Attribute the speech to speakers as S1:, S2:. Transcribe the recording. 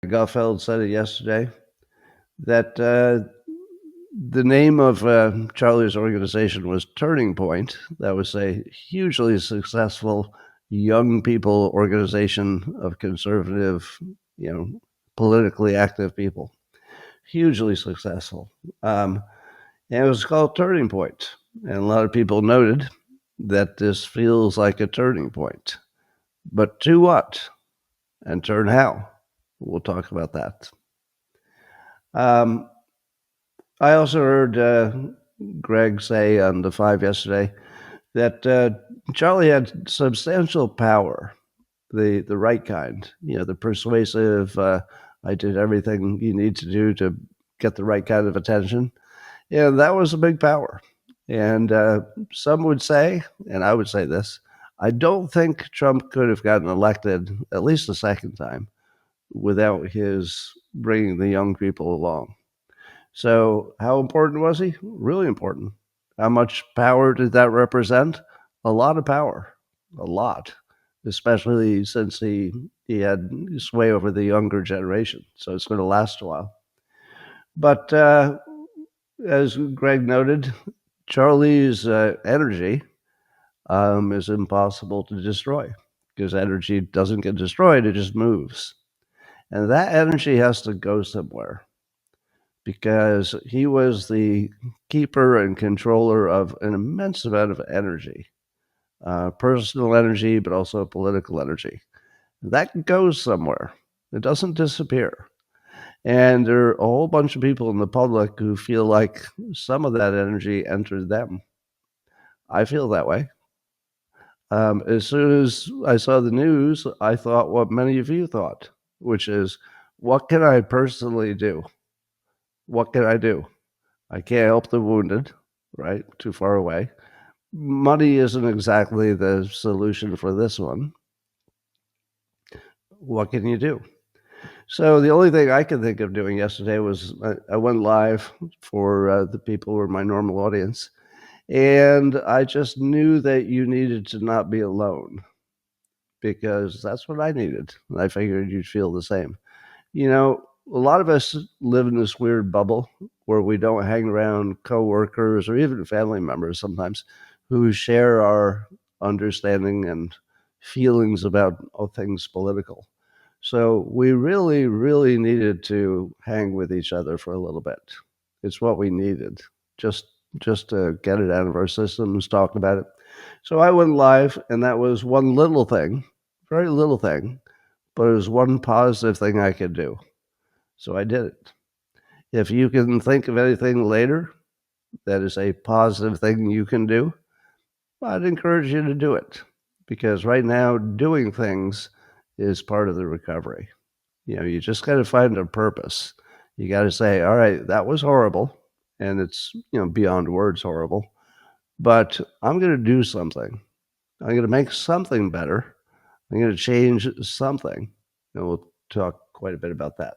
S1: Gutfeld said it yesterday, that the name of Charlie's organization was Turning Point. That was a hugely successful young people organization of conservative, you know, politically active people. Hugely successful. And it was called Turning Point. And a lot of people noted that this feels like a turning point. But to what? And turn how? We'll talk about that. Um, I also heard Greg say on the Five yesterday that Charlie had substantial power, the right kind, the persuasive. I did everything you need to do to get the right kind of attention. Yeah, that was a big power. And some would say, and I would say this, I don't think Trump could have gotten elected at least a second time without his bringing the young people along. So, how important was he? Really important. How much power did that represent? A lot of power, a lot, especially since he had sway over the younger generation. So it's going to last a while. But as Greg noted, Charlie's energy is impossible to destroy because energy doesn't get destroyed, it just moves. And that energy has to go somewhere because he was the keeper and controller of an immense amount of energy, personal energy, but also political energy. That goes somewhere, it doesn't disappear. And there are a whole bunch of people in the public who feel like some of that energy entered them. I feel that way. As soon as I saw the news, I thought what many of you thought, which is, what can I personally do? What can I do? I can't help the wounded, right? Too far away. Money isn't exactly the solution for this one. What can you do? So the only thing I could think of doing yesterday was I went live for the people who are my normal audience. And I just knew that you needed to not be alone because that's what I needed. And I figured you'd feel the same. A lot of us live in this weird bubble where we don't hang around coworkers or even family members sometimes who share our understanding and feelings about all things political. So we really, really needed to hang with each other for a little bit. It's what we needed, just just to get it out of our systems, talking about it. So I went live, and that was one little thing, very little thing, but it was one positive thing I could do. So I did it. If you can think of anything later that is a positive thing you can do, I'd encourage you to do it because right now, doing things is part of the recovery. You just got to find a purpose. You got to say, all right, that was horrible. And it's, beyond words horrible, but I'm going to do something. I'm going to make something better. I'm going to change something. And we'll talk quite a bit about that.